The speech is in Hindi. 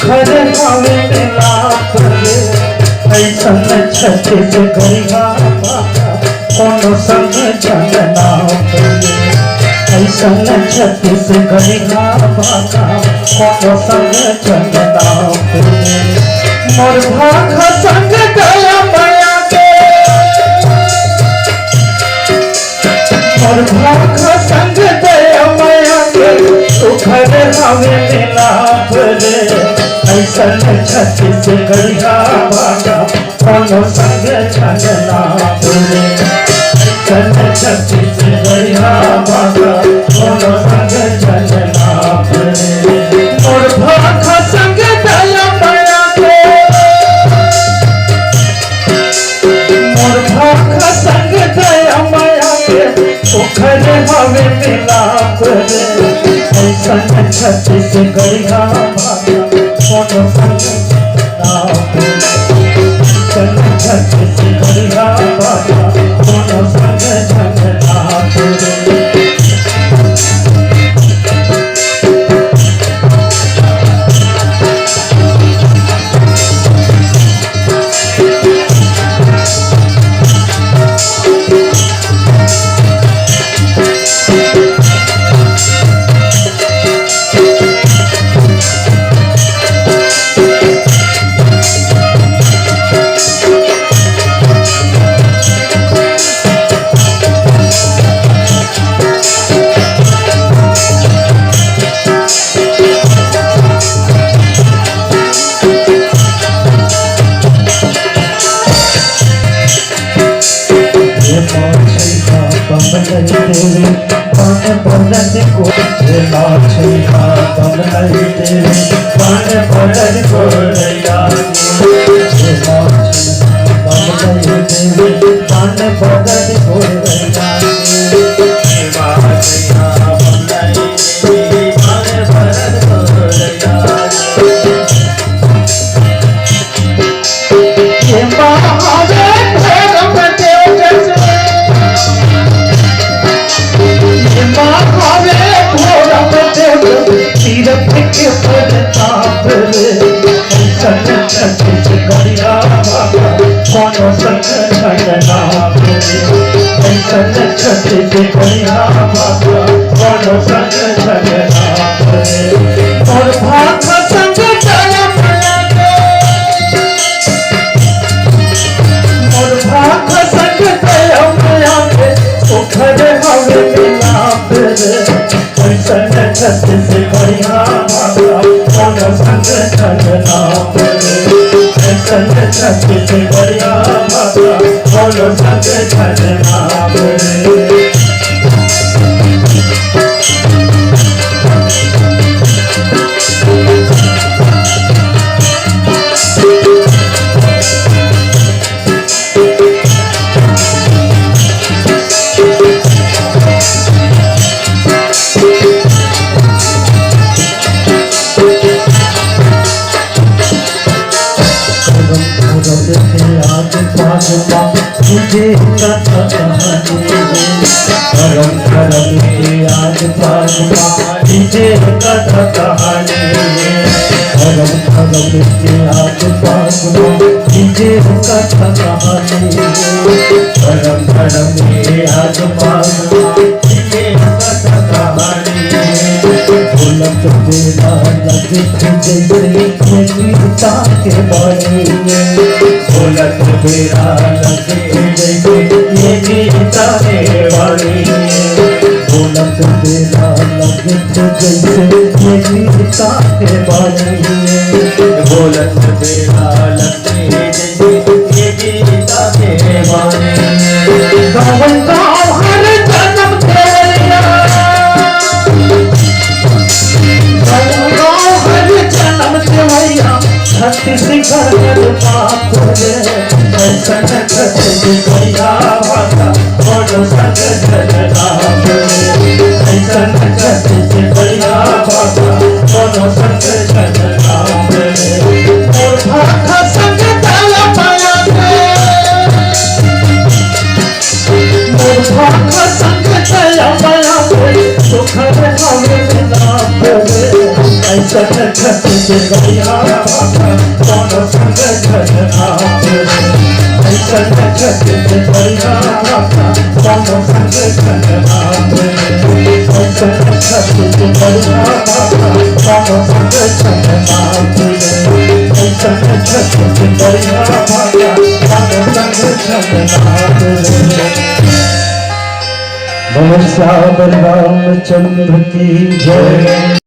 सुखर हवे मिला करे ऐसन छत्तीस गढ़िया कोनो संग जनना करे ऐसन छत्तीस गढ़िया कोनो संग जनना करे मोर भाख संग दया माया के मोर भाख संग दया माया के सुखर हवे मिला करे ऐसन छत्तीस गढ़िया कोनो संग जनना करे ऐसन छत्तीस गढ़िया कोनो संग जनना करे मोर भाख संग दया माया के मोर भाख संग दया माया के सुखर हवे मिला करे ऐसन छत्तीस गढ़िया कोनो संग ना छत्तीस गढ़िया कोनो संग ना कोनो संग जनना ऐसन छत्तीस गढ़िया कोनो संग जनना मोर भाख संग दया माया के मोर भाख संग दया माया के सुखर हवे मिला करे ऐसन छत्तीस गढ़िया कोनो संग जनना ऐसन छत्तीस गढ़िया कोनो संग जनना तुझे कथा कहानी करम करम के आज पासमा तुझे कथा कहानी करम करम के आज पासमा तुझे कथा कहानी करम करम के आज पासमा तुझे कथा कहानी बोलत बेला लगे जैसे गीता के बानी बोलत बेला लगे जैसे ये गीता के बानी बोलत बेला लगे जैसे ये गीता के बानी बोलत बेला लगे जैसे ये गीता के बानी गाँव गाँव हर जन्म तेरा छत्तीस गढ़ बाप रे ऐसन छत्तीस गढ़िया कोनो संग जनना ऐसन छत्तीस गढ़िया कोनो संग जनना मोर भाख संग दया माया के मोर भाख संग दया माया के सुखर हवे मिला करे ऐसन गया कौन संग जन आप ऐसन छत गया कौन संग जन आप ऐसन छत गया कौन संग जन आप ऐसन छत गया कौन संग जन आप बोलो श्याम रामचंद्र की जय।